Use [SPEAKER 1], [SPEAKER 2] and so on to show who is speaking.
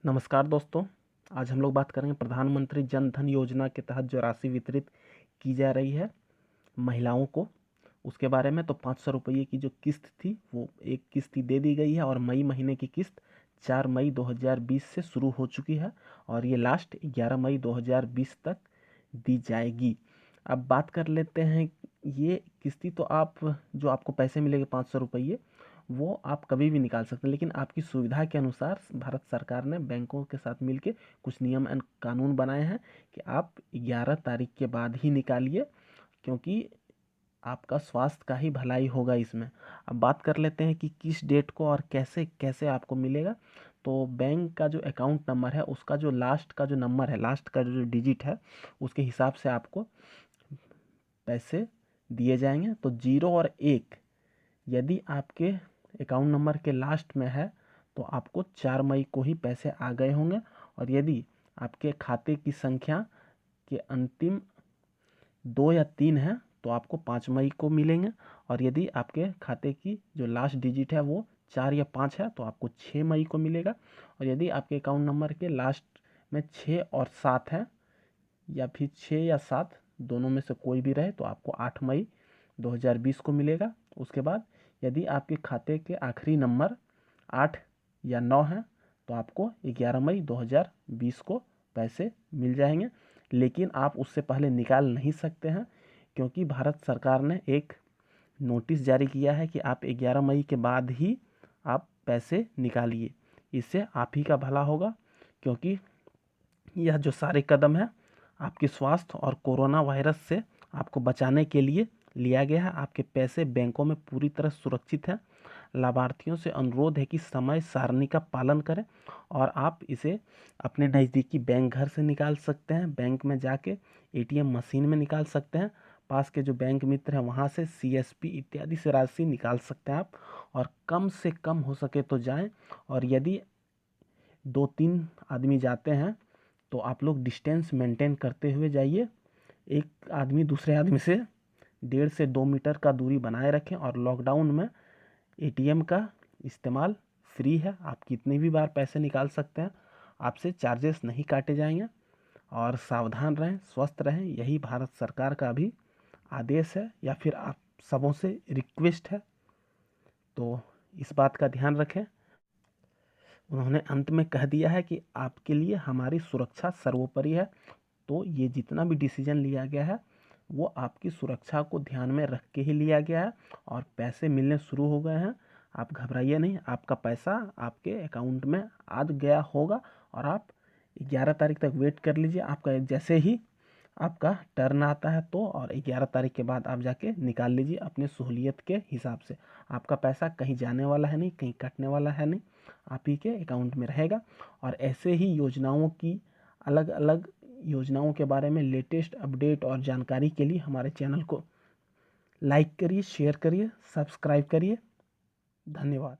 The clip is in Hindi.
[SPEAKER 1] नमस्कार दोस्तों। आज हम लोग बात करेंगे प्रधानमंत्री जन धन योजना के तहत जो राशि वितरित की जा रही है महिलाओं को, उसके बारे में। तो 500 रुपये की जो किस्त थी वो एक किस्त दे दी गई है और मई महीने की किस्त 4 मई 2020 से शुरू हो चुकी है और ये लास्ट 11 मई 2020 तक दी जाएगी। अब बात कर लेते हैं, ये किस्ती तो जो आपको पैसे मिलेंगे 500 रुपये, वो आप कभी भी निकाल सकते हैं, लेकिन आपकी सुविधा के अनुसार भारत सरकार ने बैंकों के साथ मिलके कुछ नियम एंड कानून बनाए हैं कि आप 11 तारीख के बाद ही निकालिए, क्योंकि आपका स्वास्थ्य का ही भलाई होगा इसमें। अब बात कर लेते हैं कि किस डेट को और कैसे कैसे आपको मिलेगा। तो बैंक का जो अकाउंट नंबर है उसका जो लास्ट का जो नंबर है, लास्ट का जो डिजिट है, उसके हिसाब से आपको पैसे दिए जाएंगे। तो 0 और 1 यदि आपके अकाउंट नंबर के लास्ट में है तो आपको 4 मई को ही पैसे आ गए होंगे, और यदि आपके खाते की संख्या के अंतिम 2 या 3 है तो आपको 5 मई को मिलेंगे, और यदि आपके खाते की जो लास्ट डिजिट है वो 4 या 5 है तो आपको 6 मई को मिलेगा, और यदि आपके अकाउंट नंबर के लास्ट में 6 और 7 है या फिर 6 या 7 दोनों में से कोई भी रहे तो आपको 8 मई 2020 को मिलेगा। उसके बाद यदि आपके खाते के आखिरी नंबर 8 या 9 है तो आपको 11 मई 2020 को पैसे मिल जाएंगे, लेकिन आप उससे पहले निकाल नहीं सकते हैं, क्योंकि भारत सरकार ने एक नोटिस जारी किया है कि आप 11 मई के बाद ही आप पैसे निकालिए। इससे आप ही का भला होगा, क्योंकि यह जो सारे कदम है आपके स्वास्थ्य और कोरोना वायरस से आपको बचाने के लिए लिया गया है। आपके पैसे बैंकों में पूरी तरह सुरक्षित हैं। लाभार्थियों से अनुरोध है कि समय सारणी का पालन करें और आप इसे अपने नज़दीकी बैंक घर से निकाल सकते हैं, बैंक में जाके एटीएम मशीन में निकाल सकते हैं, पास के जो बैंक मित्र हैं वहाँ से सीएसपी इत्यादि से राशि निकाल सकते हैं आप। और कम से कम हो सके तो जाएं, और यदि 2-3 आदमी जाते हैं तो आप लोग डिस्टेंस मेंटेन करते हुए जाइए। एक आदमी दूसरे आदमी से 1.5 से 2 मीटर का दूरी बनाए रखें, और लॉकडाउन में एटीएम का इस्तेमाल फ्री है, आप कितनी भी बार पैसे निकाल सकते हैं, आपसे चार्जेस नहीं काटे जाएंगे। और सावधान रहें, स्वस्थ रहें, यही भारत सरकार का भी आदेश है या फिर आप सबों से रिक्वेस्ट है, तो इस बात का ध्यान रखें। उन्होंने अंत में कह दिया है कि आपके लिए हमारी सुरक्षा सर्वोपरि है। तो ये जितना भी डिसीजन लिया गया है वो आपकी सुरक्षा को ध्यान में रख के ही लिया गया है, और पैसे मिलने शुरू हो गए हैं। आप घबराइए नहीं, आपका पैसा आपके अकाउंट में आ गया होगा, और आप 11 तारीख तक वेट कर लीजिए। आपका जैसे ही आपका टर्न आता है तो, और 11 तारीख के बाद आप जाके निकाल लीजिए अपने सहूलियत के हिसाब से। आपका पैसा कहीं जाने वाला है नहीं, कहीं कटने वाला है नहीं, आप ही के अकाउंट में रहेगा। और ऐसे ही योजनाओं की, अलग अलग योजनाओं के बारे में लेटेस्ट अपडेट और जानकारी के लिए हमारे चैनल को लाइक करिए, शेयर करिए, सब्सक्राइब करिए। धन्यवाद।